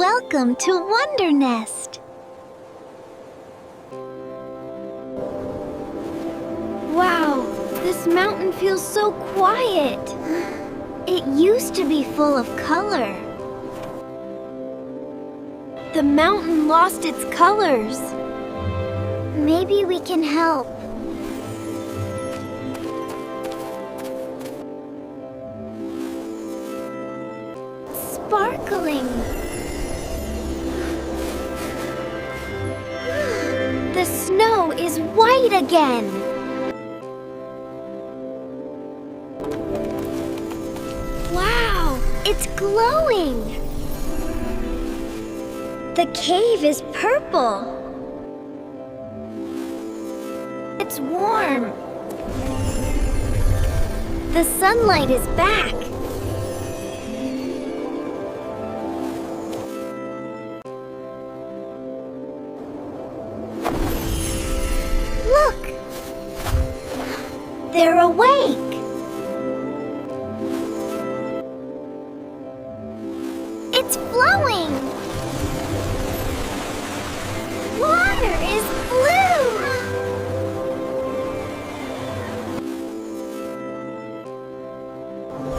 Welcome to WonderNest. Wow, this mountain feels so quiet. It used to be full of color. The mountain lost its colors. Maybe we can help. Sparkling. The snow is white again. Wow, it's glowing. The cave is purple. It's warm. The sunlight is back. Look! They're awake! It's flowing! Water is blue!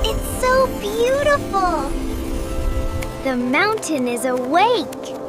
It's so beautiful! The mountain is awake!